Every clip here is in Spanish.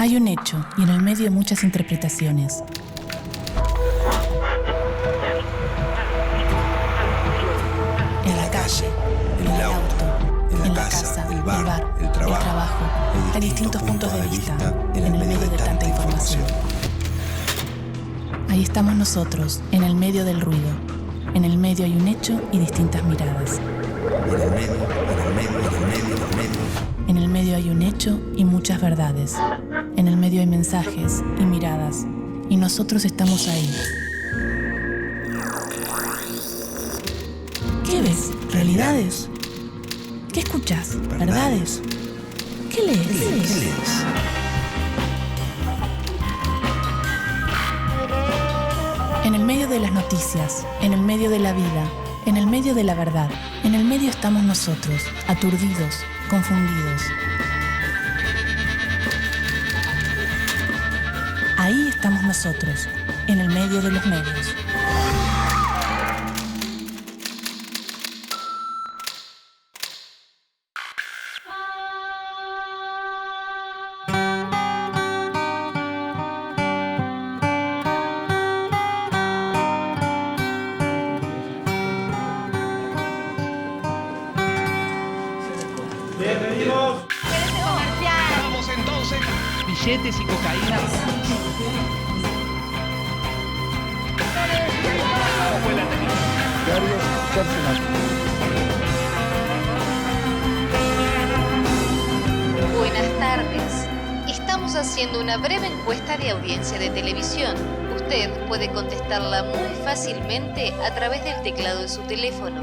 Hay un hecho y en el medio muchas interpretaciones. En la calle, en el auto, en la casa, el bar, el trabajo. Hay distintos puntos de vista en el medio de tanta información. Ahí estamos nosotros, en el medio del ruido. En el medio hay un hecho y distintas miradas. En el medio hay un hecho y muchas verdades. En el medio hay mensajes y miradas. Y nosotros estamos ahí. ¿Qué ves? ¿Realidades? ¿Qué escuchas? ¿Verdades? ¿Qué lees? En el medio de las noticias, en el medio de la vida, en el medio de la verdad, en el medio estamos nosotros, aturdidos, confundidos. Ahí estamos nosotros, en el medio de los medios. Bienvenidos. Vamos entonces. Billetes y cocaína. ¿Cómo fue la Buenas tardes. Estamos haciendo una breve encuesta de audiencia de televisión. Usted puede contestarla muy fácilmente a través del teclado de su teléfono.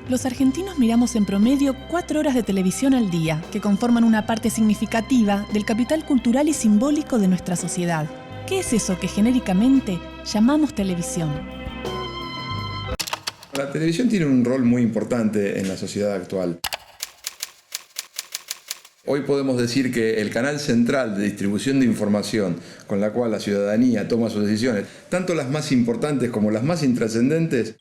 Los argentinos miramos en promedio 4 horas de televisión al día, que conforman una parte significativa del capital cultural y simbólico de nuestra sociedad. ¿Qué es eso que genéricamente llamamos televisión? La televisión tiene un rol muy importante en la sociedad actual. Hoy podemos decir que el canal central de distribución de información con la cual la ciudadanía toma sus decisiones, tanto las más importantes como las más intrascendentes,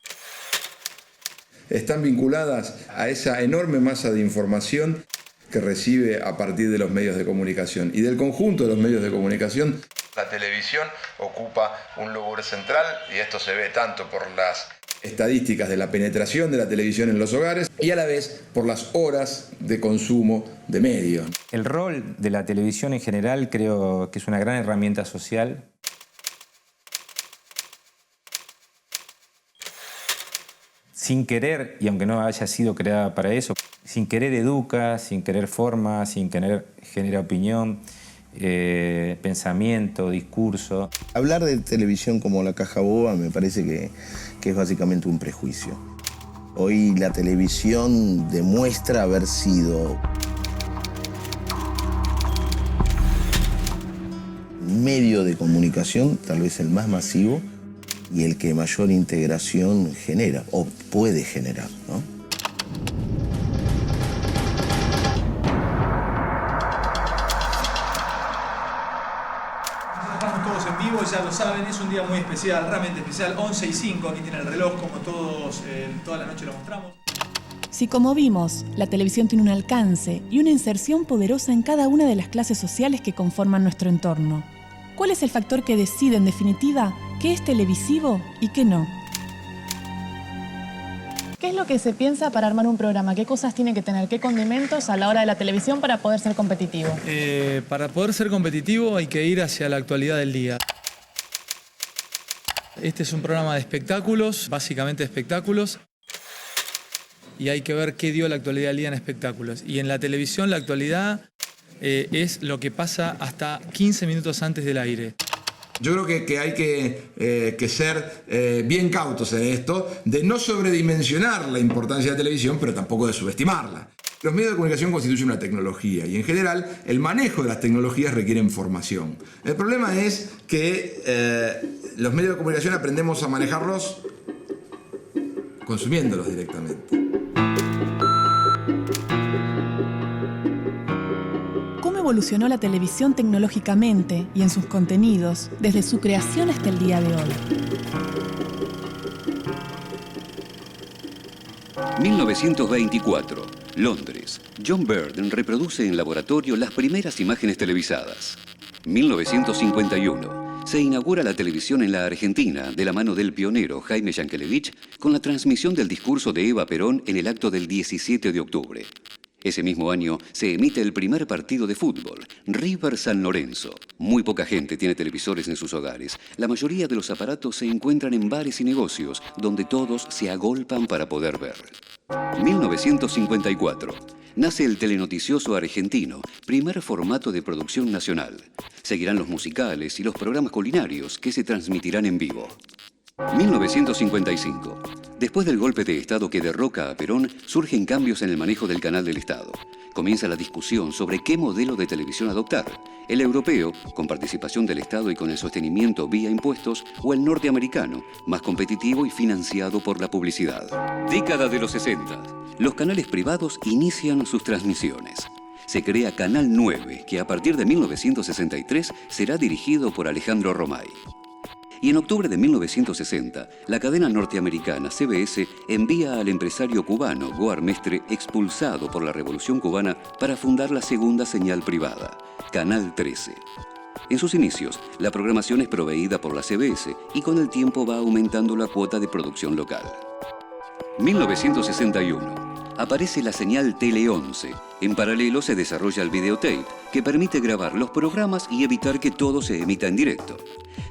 están vinculadas a esa enorme masa de información que recibe a partir de los medios de comunicación. Y del conjunto de los medios de comunicación, la televisión ocupa un lugar central, y esto se ve tanto por las estadísticas de la penetración de la televisión en los hogares y a la vez por las horas de consumo de medios. El rol de la televisión en general creo que es una gran herramienta social. Sin querer, y aunque no haya sido creada para eso, sin querer educa, sin querer forma, sin querer genera opinión, pensamiento, discurso. Hablar de televisión como la caja boba me parece que es básicamente un prejuicio. Hoy la televisión demuestra haber sido un medio de comunicación, tal vez el más masivo, y el que mayor integración genera, o puede generar, ¿no? Estamos todos en vivo, ya lo saben, es un día muy especial, realmente especial, 11:05, aquí tiene el reloj, como todos, toda la noche lo mostramos. Si como vimos, la televisión tiene un alcance y una inserción poderosa en cada una de las clases sociales que conforman nuestro entorno, ¿cuál es el factor que decide, en definitiva, qué es televisivo y qué no? ¿Qué es lo que se piensa para armar un programa? ¿Qué cosas tiene que tener? ¿Qué condimentos a la hora de la televisión para poder ser competitivo? Para poder ser competitivo hay que ir hacia la actualidad del día. Este es un programa de espectáculos, básicamente espectáculos, y hay que ver qué dio la actualidad del día en espectáculos. Y en la televisión la actualidad es lo que pasa hasta 15 minutos antes del aire. Yo creo que hay que ser bien cautos en esto, de no sobredimensionar la importancia de la televisión, pero tampoco de subestimarla. Los medios de comunicación constituyen una tecnología y en general el manejo de las tecnologías requiere formación. El problema es que los medios de comunicación aprendemos a manejarlos consumiéndolos directamente. ¿Cómo evolucionó la televisión tecnológicamente y en sus contenidos desde su creación hasta el día de hoy? 1924, Londres. John Bird reproduce en laboratorio las primeras imágenes televisadas. 1951. Se inaugura la televisión en la Argentina de la mano del pionero Jaime Yankelevich con la transmisión del discurso de Eva Perón en el acto del 17 de octubre. Ese mismo año se emite el primer partido de fútbol, River San Lorenzo. Muy poca gente tiene televisores en sus hogares. La mayoría de los aparatos se encuentran en bares y negocios, donde todos se agolpan para poder ver. 1954. Nace el telenoticioso argentino, primer formato de producción nacional. Seguirán los musicales y los programas culinarios que se transmitirán en vivo. 1955. Después del golpe de Estado que derroca a Perón, surgen cambios en el manejo del canal del Estado. Comienza la discusión sobre qué modelo de televisión adoptar. El europeo, con participación del Estado y con el sostenimiento vía impuestos, o el norteamericano, más competitivo y financiado por la publicidad. Década de los 60. Los canales privados inician sus transmisiones. Se crea Canal 9, que a partir de 1963 será dirigido por Alejandro Romay. Y en octubre de 1960, la cadena norteamericana CBS envía al empresario cubano Goar Mestre, expulsado por la Revolución Cubana, para fundar la segunda señal privada, Canal 13. En sus inicios, la programación es proveída por la CBS y con el tiempo va aumentando la cuota de producción local. 1961. Aparece la señal Tele 11. En paralelo se desarrolla el videotape, que permite grabar los programas y evitar que todo se emita en directo.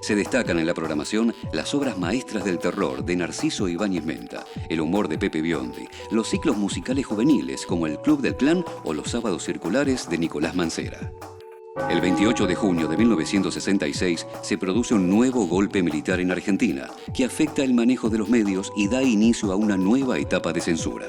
Se destacan en la programación las obras maestras del terror de Narciso Ibáñez Menta, el humor de Pepe Biondi, los ciclos musicales juveniles como El Club del Clan o Los Sábados Circulares de Nicolás Mancera. El 28 de junio de 1966 se produce un nuevo golpe militar en Argentina, que afecta el manejo de los medios y da inicio a una nueva etapa de censura.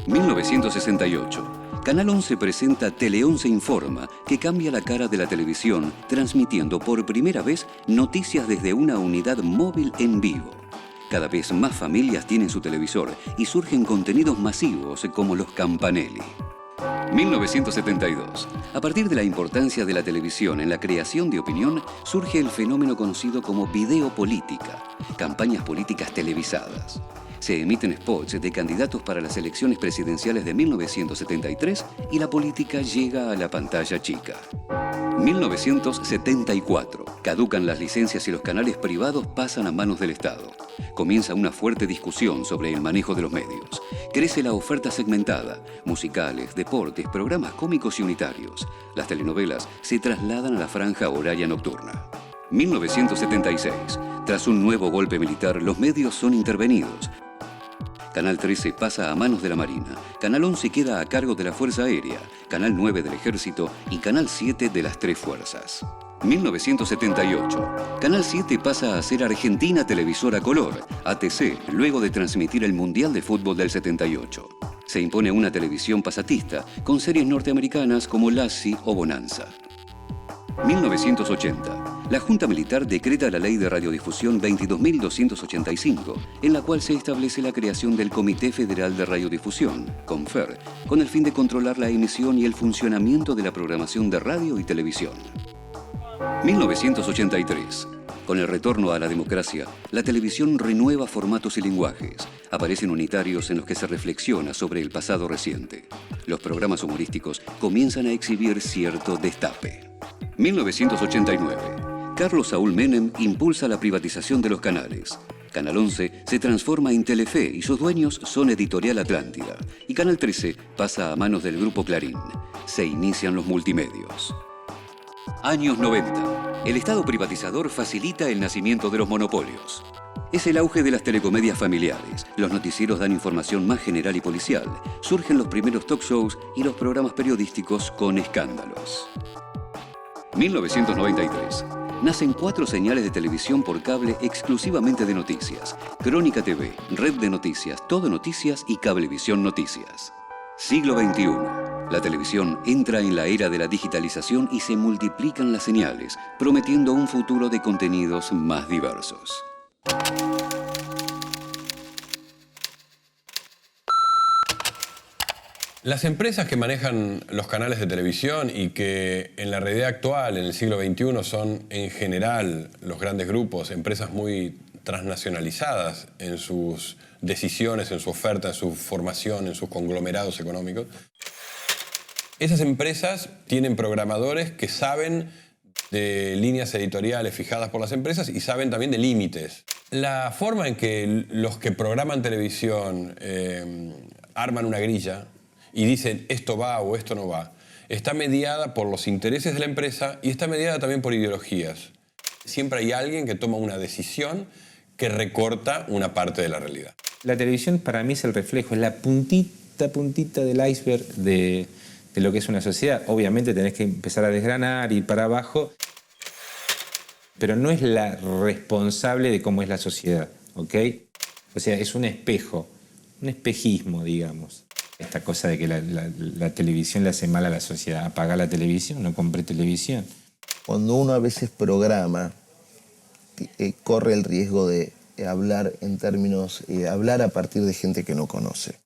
1968. Canal 11 presenta Tele 11 Informa, que cambia la cara de la televisión, transmitiendo por primera vez noticias desde una unidad móvil en vivo. Cada vez más familias tienen su televisor y surgen contenidos masivos como los Campanelli. 1972. A partir de la importancia de la televisión en la creación de opinión, surge el fenómeno conocido como videopolítica, campañas políticas televisadas. Se emiten spots de candidatos para las elecciones presidenciales de 1973 y la política llega a la pantalla chica. 1974. Caducan las licencias y los canales privados pasan a manos del Estado. Comienza una fuerte discusión sobre el manejo de los medios. Crece la oferta segmentada, musicales, deportes, programas cómicos y unitarios. Las telenovelas se trasladan a la franja horaria nocturna. 1976. Tras un nuevo golpe militar, los medios son intervenidos. Canal 13 pasa a manos de la Marina, Canal 11 queda a cargo de la Fuerza Aérea, Canal 9 del Ejército y Canal 7 de las Tres Fuerzas. 1978. Canal 7 pasa a ser Argentina Televisora Color, ATC, luego de transmitir el Mundial de Fútbol del 78. Se impone una televisión pasatista, con series norteamericanas como Lassie o Bonanza. 1980. La Junta Militar decreta la Ley de Radiodifusión 22.285, en la cual se establece la creación del Comité Federal de Radiodifusión, CONFER, con el fin de controlar la emisión y el funcionamiento de la programación de radio y televisión. 1983. Con el retorno a la democracia, la televisión renueva formatos y lenguajes. Aparecen unitarios en los que se reflexiona sobre el pasado reciente. Los programas humorísticos comienzan a exhibir cierto destape. 1989. Carlos Saúl Menem impulsa la privatización de los canales. Canal 11 se transforma en Telefe y sus dueños son Editorial Atlántida. Y Canal 13 pasa a manos del Grupo Clarín. Se inician los multimedios. Años 90. El Estado privatizador facilita el nacimiento de los monopolios. Es el auge de las telecomedias familiares. Los noticieros dan información más general y policial. Surgen los primeros talk shows y los programas periodísticos con escándalos. 1993. Nacen 4 señales de televisión por cable exclusivamente de noticias. Crónica TV, Red de Noticias, Todo Noticias y Cablevisión Noticias. Siglo XXI. La televisión entra en la era de la digitalización y se multiplican las señales, prometiendo un futuro de contenidos más diversos. Las empresas que manejan los canales de televisión y que en la realidad actual, en el siglo XXI, son en general los grandes grupos, empresas muy transnacionalizadas en sus decisiones, en su oferta, en su formación, en sus conglomerados económicos. Esas empresas tienen programadores que saben de líneas editoriales fijadas por las empresas y saben también de límites. La forma en que los que programan televisión arman una grilla y dicen esto va o esto no va, está mediada por los intereses de la empresa y está mediada también por ideologías. Siempre hay alguien que toma una decisión que recorta una parte de la realidad. La televisión para mí es el reflejo, es la puntita del iceberg de lo que es una sociedad. Obviamente tenés que empezar a desgranar, ir para abajo, pero no es la responsable de cómo es la sociedad, ¿ok? O sea, es un espejo, un espejismo, digamos. Esta cosa de que la televisión le hace mal a la sociedad. Apaga la televisión, no compré televisión. Cuando uno a veces programa, corre el riesgo de hablar en términos, hablar a partir de gente que no conoce.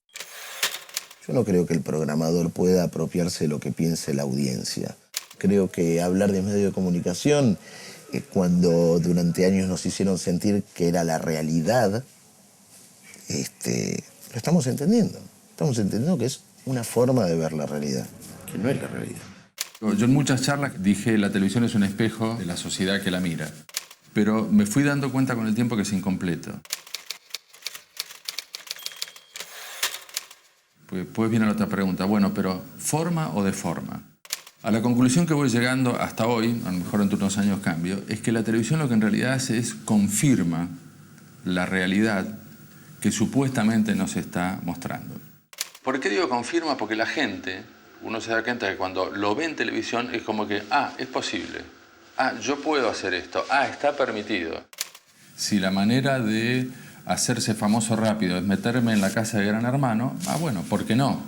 Yo no creo que el programador pueda apropiarse de lo que piense la audiencia. Creo que hablar de medios de comunicación, cuando durante años nos hicieron sentir que era la realidad, lo estamos entendiendo. Estamos entendiendo que es una forma de ver la realidad, que no es la realidad. Yo en muchas charlas dije la televisión es un espejo de la sociedad que la mira, pero me fui dando cuenta con el tiempo que es incompleto. Pues viene la otra pregunta, bueno, pero ¿forma o deforma? A la conclusión que voy llegando hasta hoy, a lo mejor entre unos años cambio, es que la televisión lo que en realidad hace es confirma la realidad que supuestamente nos está mostrando. ¿Por qué digo confirma? Porque la gente, uno se da cuenta que cuando lo ve en televisión es como que, es posible, yo puedo hacer esto, está permitido. Si la manera de hacerse famoso rápido es meterme en la casa de Gran Hermano, bueno, ¿por qué no?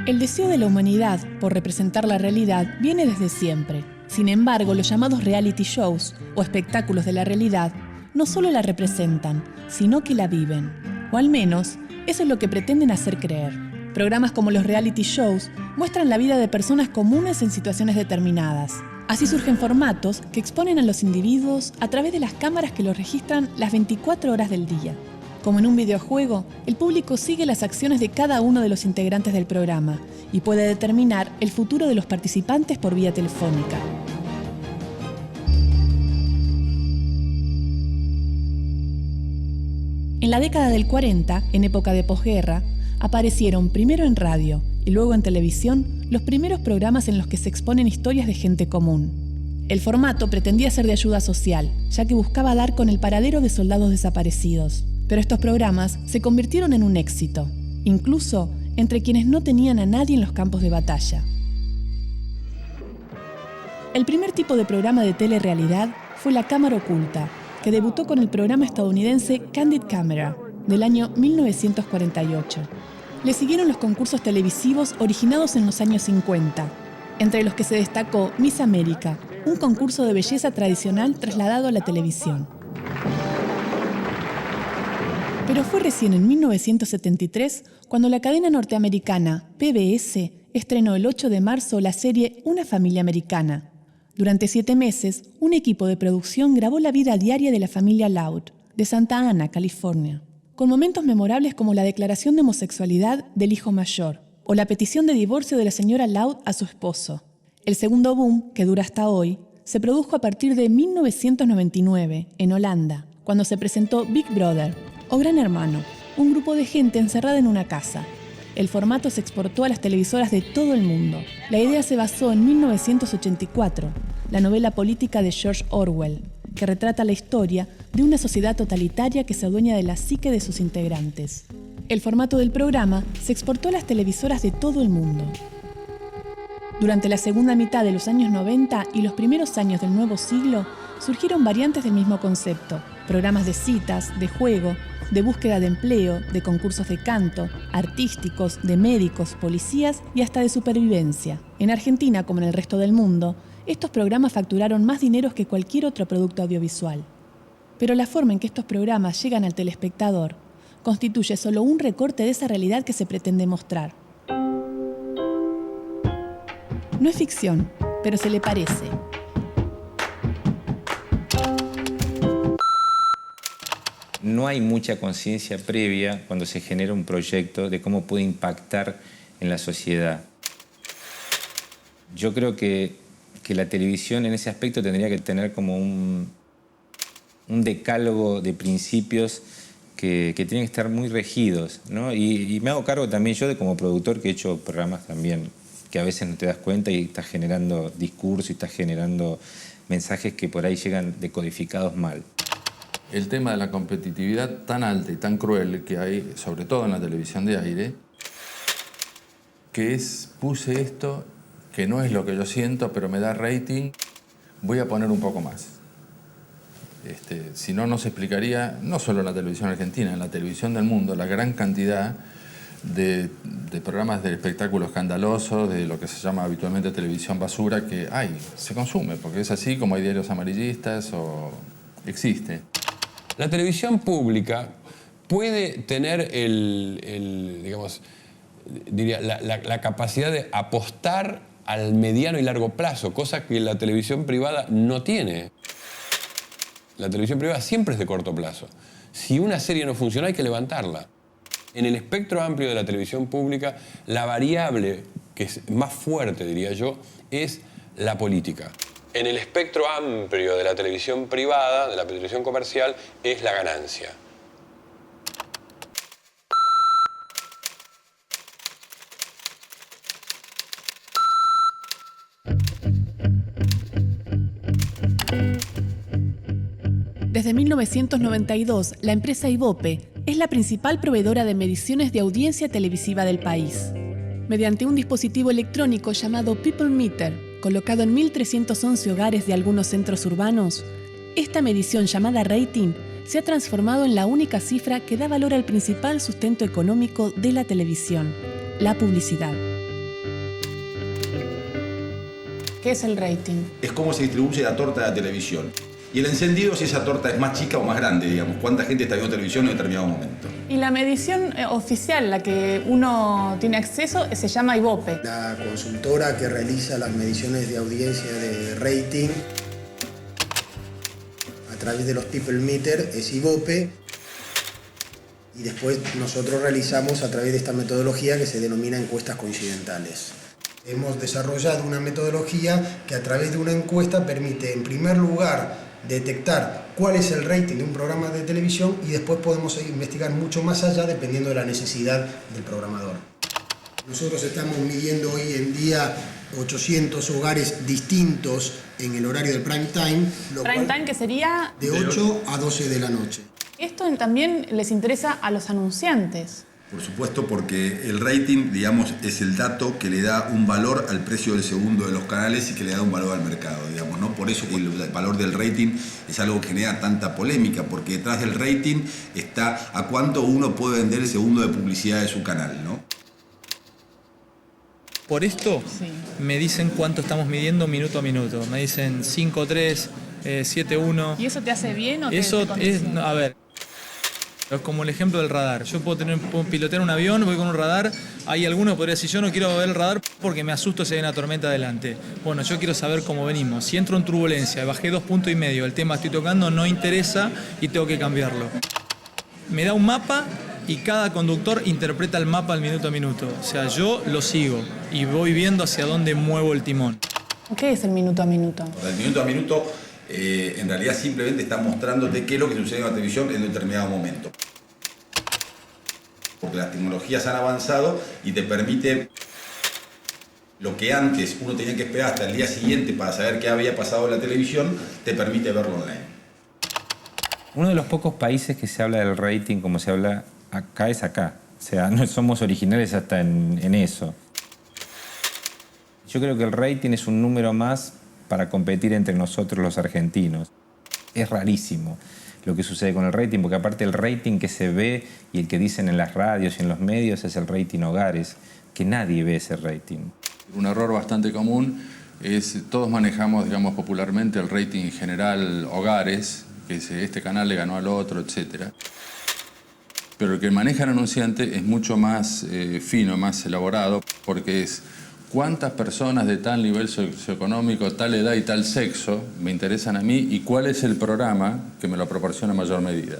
El deseo de la humanidad por representar la realidad viene desde siempre. Sin embargo, los llamados reality shows o espectáculos de la realidad no solo la representan, sino que la viven. O al menos, eso es lo que pretenden hacer creer. Programas como los reality shows muestran la vida de personas comunes en situaciones determinadas. Así surgen formatos que exponen a los individuos a través de las cámaras que los registran las 24 horas del día. Como en un videojuego, el público sigue las acciones de cada uno de los integrantes del programa y puede determinar el futuro de los participantes por vía telefónica. En la década del 40, en época de posguerra, aparecieron primero en radio y luego en televisión los primeros programas en los que se exponen historias de gente común. El formato pretendía ser de ayuda social, ya que buscaba dar con el paradero de soldados desaparecidos. Pero estos programas se convirtieron en un éxito, incluso entre quienes no tenían a nadie en los campos de batalla. El primer tipo de programa de telerrealidad fue La Cámara Oculta, que debutó con el programa estadounidense Candid Camera, del año 1948. Le siguieron los concursos televisivos originados en los años 50, entre los que se destacó Miss América, un concurso de belleza tradicional trasladado a la televisión. Pero fue recién en 1973 cuando la cadena norteamericana PBS estrenó el 8 de marzo la serie Una familia americana. Durante 7 meses, un equipo de producción grabó la vida diaria de la familia Loud, de Santa Ana, California, con momentos memorables como la declaración de homosexualidad del hijo mayor o la petición de divorcio de la señora Loud a su esposo. El segundo boom, que dura hasta hoy, se produjo a partir de 1999, en Holanda, cuando se presentó Big Brother, o Gran Hermano, un grupo de gente encerrada en una casa. El formato se exportó a las televisoras de todo el mundo. La idea se basó en 1984, la novela política de George Orwell, que retrata la historia de una sociedad totalitaria que se adueña de la psique de sus integrantes. El formato del programa se exportó a las televisoras de todo el mundo. Durante la segunda mitad de los años 90 y los primeros años del nuevo siglo, surgieron variantes del mismo concepto, programas de citas, de juego, de búsqueda de empleo, de concursos de canto, artísticos, de médicos, policías y hasta de supervivencia. En Argentina, como en el resto del mundo, estos programas facturaron más dinero que cualquier otro producto audiovisual. Pero la forma en que estos programas llegan al telespectador constituye solo un recorte de esa realidad que se pretende mostrar. No es ficción, pero se le parece. No hay mucha conciencia previa cuando se genera un proyecto de cómo puede impactar en la sociedad. Yo creo que la televisión en ese aspecto tendría que tener como un decálogo de principios que tienen que estar muy regidos, ¿no? Y me hago cargo también yo como productor, que he hecho programas también que a veces no te das cuenta y estás generando discurso y estás generando mensajes que por ahí llegan decodificados mal. El tema de la competitividad tan alta y tan cruel que hay, sobre todo en la televisión de aire, que es, puse esto, que no es lo que yo siento, pero me da rating, voy a poner un poco más. Si no, no se explicaría, no solo en la televisión argentina, en la televisión del mundo, la gran cantidad de programas de espectáculo escandaloso, de lo que se llama habitualmente televisión basura, que hay, se consume, porque es así como hay diarios amarillistas o existe. La televisión pública puede tener digamos, diría, la capacidad de apostar al mediano y largo plazo, cosa que la televisión privada no tiene. La televisión privada siempre es de corto plazo. Si una serie no funciona, hay que levantarla. En el espectro amplio de la televisión pública, la variable que es más fuerte, diría yo, es la política. En el espectro amplio de la televisión privada, de la televisión comercial, es la ganancia. Desde 1992, la empresa Ibope es la principal proveedora de mediciones de audiencia televisiva del país. Mediante un dispositivo electrónico llamado People Meter, colocado en 1.311 hogares de algunos centros urbanos, esta medición llamada rating se ha transformado en la única cifra que da valor al principal sustento económico de la televisión, la publicidad. ¿Qué es el rating? Es cómo se distribuye la torta de la televisión. Y el encendido, si esa torta es más chica o más grande, digamos. ¿Cuánta gente está viendo televisión en determinado momento? Y la medición oficial, la que uno tiene acceso, se llama Ibope. La consultora que realiza las mediciones de audiencia de rating a través de los People Meter es Ibope. Y después nosotros realizamos a través de esta metodología que se denomina encuestas coincidentales. Hemos desarrollado una metodología que a través de una encuesta permite, en primer lugar, detectar cuál es el rating de un programa de televisión y después podemos investigar mucho más allá dependiendo de la necesidad del programador. Nosotros estamos midiendo hoy en día 800 hogares distintos en el horario del prime time. Prime time, que sería de 8 a 12 de la noche. Esto también les interesa a los anunciantes. Por supuesto, porque el rating, digamos, es el dato que le da un valor al precio del segundo de los canales y que le da un valor al mercado, digamos, ¿no? Por eso el valor del rating es algo que genera tanta polémica, porque detrás del rating está a cuánto uno puede vender el segundo de publicidad de su canal, ¿no? Por esto me dicen cuánto estamos midiendo minuto a minuto. Me dicen 5-3, 7-1. ¿Y eso te hace bien o te Eso condiciona? es, no, a ver, es como el ejemplo del radar. Yo puedo pilotear un avión, voy con un radar. Hay alguno que podría decir, yo no quiero ver el radar porque me asusto si hay una tormenta adelante. Bueno, yo quiero saber cómo venimos. Si entro en turbulencia, bajé 2,5 puntos, el tema que estoy tocando no interesa y tengo que cambiarlo. Me da un mapa y cada conductor interpreta el mapa al minuto a minuto. O sea, yo lo sigo y voy viendo hacia dónde muevo el timón. ¿Qué es el minuto a minuto? El minuto a minuto en realidad simplemente está mostrándote qué es lo que sucede en la televisión en un determinado momento. Porque las tecnologías han avanzado y te permite lo que antes uno tenía que esperar hasta el día siguiente para saber qué había pasado en la televisión, te permite verlo online. Uno de los pocos países que se habla del rating como se habla acá es acá. O sea, no somos originales hasta en eso. Yo creo que el rating es un número más para competir entre nosotros los argentinos. Es rarísimo lo que sucede con el rating, porque aparte el rating que se ve y el que dicen en las radios y en los medios es el rating hogares, que nadie ve ese rating. Un error bastante común es, todos manejamos, digamos, popularmente el rating general hogares, que es este canal le ganó al otro, etc. Pero el que maneja el anunciante es mucho más fino, más elaborado, porque es cuántas personas de tal nivel socioeconómico, tal edad y tal sexo me interesan a mí y cuál es el programa que me lo proporciona en mayor medida.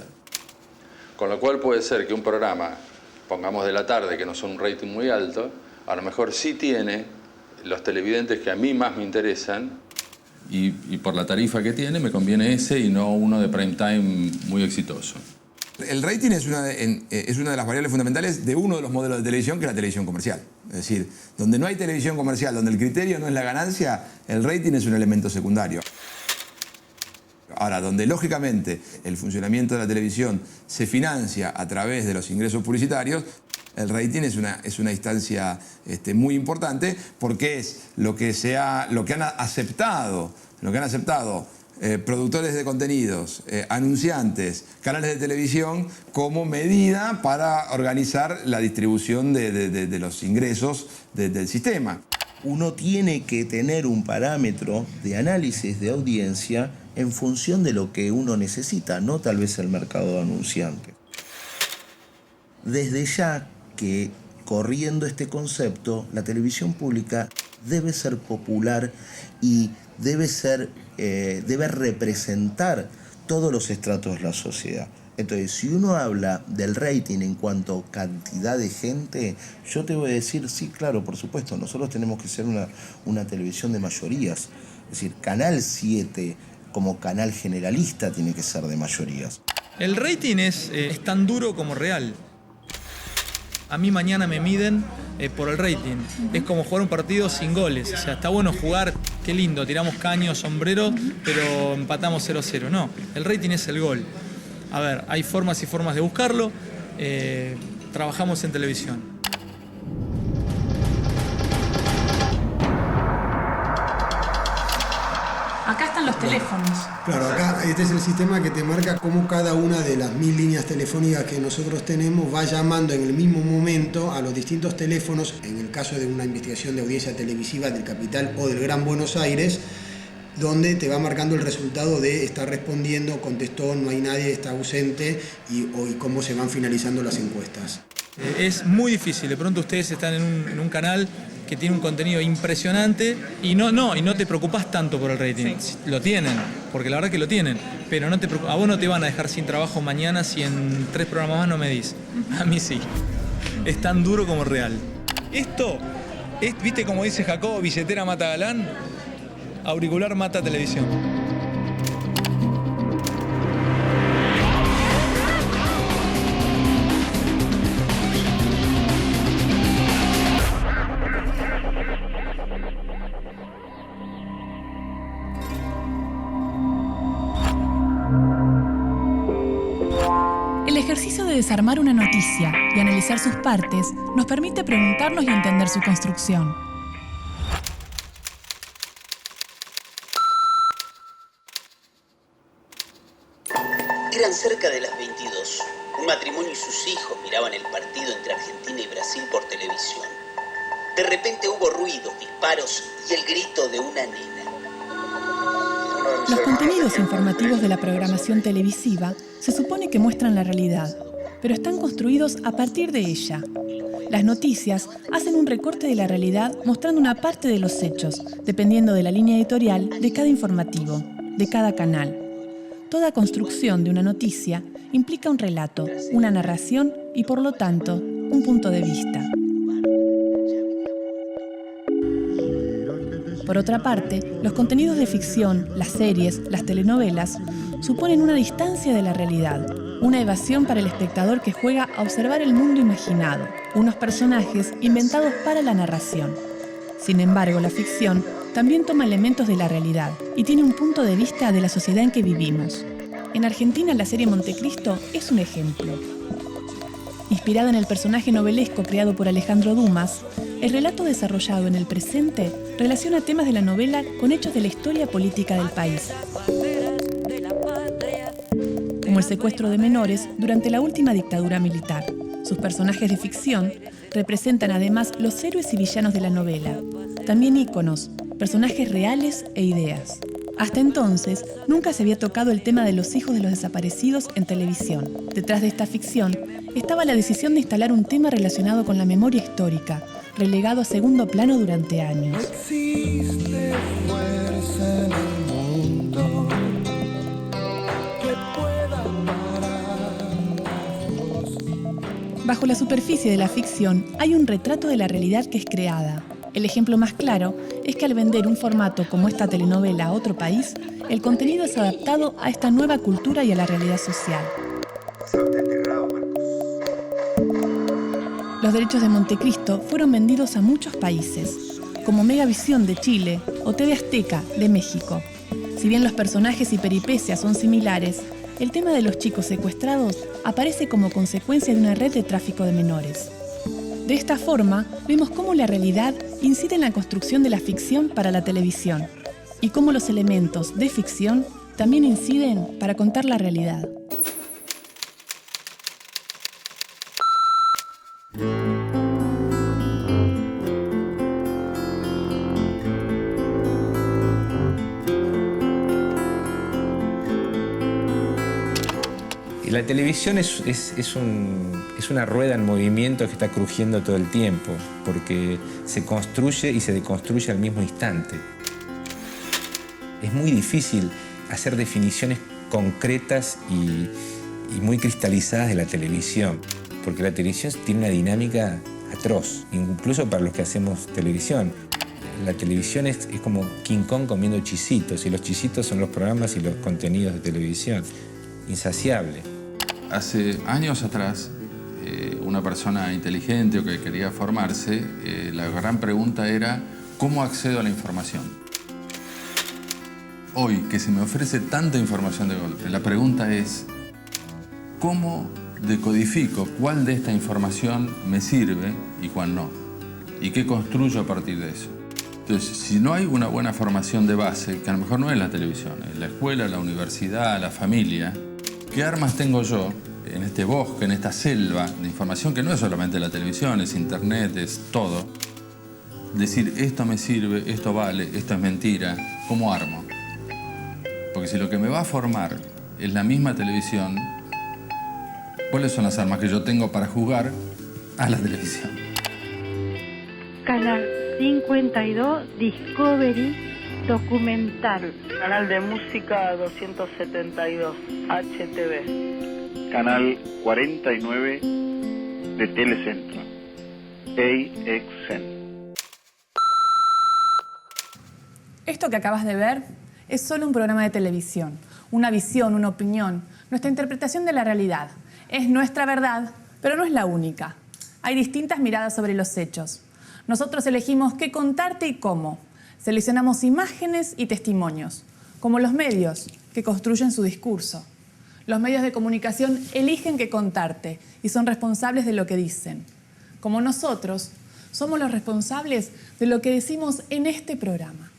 Con lo cual puede ser que un programa, pongamos de la tarde, que no son un rating muy alto, a lo mejor sí tiene los televidentes que a mí más me interesan y por la tarifa que tiene me conviene ese y no uno de prime time muy exitoso. El rating es una de las variables fundamentales de uno de los modelos de televisión, que es la televisión comercial. Es decir, donde no hay televisión comercial, donde el criterio no es la ganancia, el rating es un elemento secundario. Ahora, donde lógicamente el funcionamiento de la televisión se financia a través de los ingresos publicitarios, el rating es una instancia muy importante porque es lo que han aceptado productores de contenidos, anunciantes, canales de televisión como medida para organizar la distribución de los ingresos del sistema. Uno tiene que tener un parámetro de análisis de audiencia en función de lo que uno necesita, no tal vez el mercado de anunciantes. Desde ya que, corriendo este concepto, la televisión pública debe ser popular y debe representar todos los estratos de la sociedad. Entonces, si uno habla del rating en cuanto a cantidad de gente, yo te voy a decir, sí, claro, por supuesto, nosotros tenemos que ser una televisión de mayorías. Es decir, Canal 7, como canal generalista, tiene que ser de mayorías. El rating es tan duro como real. A mí mañana me miden por el rating. Es como jugar un partido sin goles. O sea, está bueno jugar, qué lindo, tiramos caños, sombreros, pero empatamos 0-0. No, el rating es el gol. A ver, hay formas y formas de buscarlo. Trabajamos en televisión. Acá están los teléfonos. Claro, acá este es el sistema que te marca cómo cada una de las 1000 líneas telefónicas que nosotros tenemos va llamando en el mismo momento a los distintos teléfonos, en el caso de una investigación de audiencia televisiva del Capital o del Gran Buenos Aires, donde te va marcando el resultado de estar respondiendo, contestó, no hay nadie, está ausente y cómo se van finalizando las encuestas. Es muy difícil, de pronto ustedes están en un canal que tiene un contenido impresionante y no te preocupás tanto por el rating. Sí. Lo tienen, porque la verdad que lo tienen, pero a vos no te van a dejar sin trabajo mañana si en 3 programas más no medís. A mí sí. Es tan duro como real. Esto, ¿viste como dice Jacobo, billetera mata galán? Auricular mata televisión. El ejercicio de desarmar una noticia y analizar sus partes nos permite preguntarnos y entender su construcción. Eran cerca de las 22. Un matrimonio y sus hijos miraban el partido entre Argentina y Brasil por televisión. De repente hubo ruidos, disparos y el grito de una nena. Los contenidos informativos de la programación televisiva se supone que muestran la realidad, pero están construidos a partir de ella. Las noticias hacen un recorte de la realidad mostrando una parte de los hechos, dependiendo de la línea editorial de cada informativo, de cada canal. Toda construcción de una noticia implica un relato, una narración y, por lo tanto, un punto de vista. Por otra parte, los contenidos de ficción, las series, las telenovelas, suponen una distancia de la realidad, una evasión para el espectador que juega a observar el mundo imaginado, unos personajes inventados para la narración. Sin embargo, la ficción también toma elementos de la realidad y tiene un punto de vista de la sociedad en que vivimos. En Argentina, la serie Montecristo es un ejemplo. Inspirada en el personaje novelesco creado por Alejandro Dumas, el relato desarrollado en el presente relaciona temas de la novela con hechos de la historia política del país, como el secuestro de menores durante la última dictadura militar. Sus personajes de ficción representan además los héroes y villanos de la novela, también íconos, personajes reales e ideas. Hasta entonces, nunca se había tocado el tema de los hijos de los desaparecidos en televisión. Detrás de esta ficción estaba la decisión de instalar un tema relacionado con la memoria histórica, relegado a segundo plano durante años. Existe fuerza en el mundo que pueda pararnos. Bajo la superficie de la ficción hay un retrato de la realidad que es creada. El ejemplo más claro es que al vender un formato como esta telenovela a otro país, el contenido es adaptado a esta nueva cultura y a la realidad social. Los derechos de Montecristo fueron vendidos a muchos países, como Megavisión de Chile o TV Azteca de México. Si bien los personajes y peripecias son similares, el tema de los chicos secuestrados aparece como consecuencia de una red de tráfico de menores. De esta forma, vemos cómo la realidad incide en la construcción de la ficción para la televisión y cómo los elementos de ficción también inciden para contar la realidad. La televisión es una rueda en movimiento que está crujiendo todo el tiempo, porque se construye y se deconstruye al mismo instante. Es muy difícil hacer definiciones concretas y muy cristalizadas de la televisión, porque la televisión tiene una dinámica atroz, incluso para los que hacemos televisión. La televisión es como King Kong comiendo chisitos, y los chisitos son los programas y los contenidos de televisión. Insaciable. Hace años atrás, una persona inteligente o que quería formarse, la gran pregunta era ¿cómo accedo a la información? Hoy, que se me ofrece tanta información de golpe, la pregunta es ¿cómo decodifico cuál de esta información me sirve y cuál no? ¿Y qué construyo a partir de eso? Entonces, si no hay una buena formación de base, que a lo mejor no es la televisión, es la escuela, la universidad, la familia, ¿qué armas tengo yo en este bosque, en esta selva de información que no es solamente la televisión, es internet, es todo? Decir, esto me sirve, esto vale, esto es mentira, ¿cómo armo? Porque si lo que me va a formar es la misma televisión, ¿cuáles son las armas que yo tengo para jugar a la televisión? Canal 52, Discovery, documental. Canal de música 272, HTV. Canal 49 de Telecentro, AXN. Esto que acabas de ver es solo un programa de televisión, una visión, una opinión, nuestra interpretación de la realidad. Es nuestra verdad, pero no es la única. Hay distintas miradas sobre los hechos. Nosotros elegimos qué contarte y cómo. Seleccionamos imágenes y testimonios, como los medios que construyen su discurso. Los medios de comunicación eligen qué contarte y son responsables de lo que dicen. Como nosotros, somos los responsables de lo que decimos en este programa.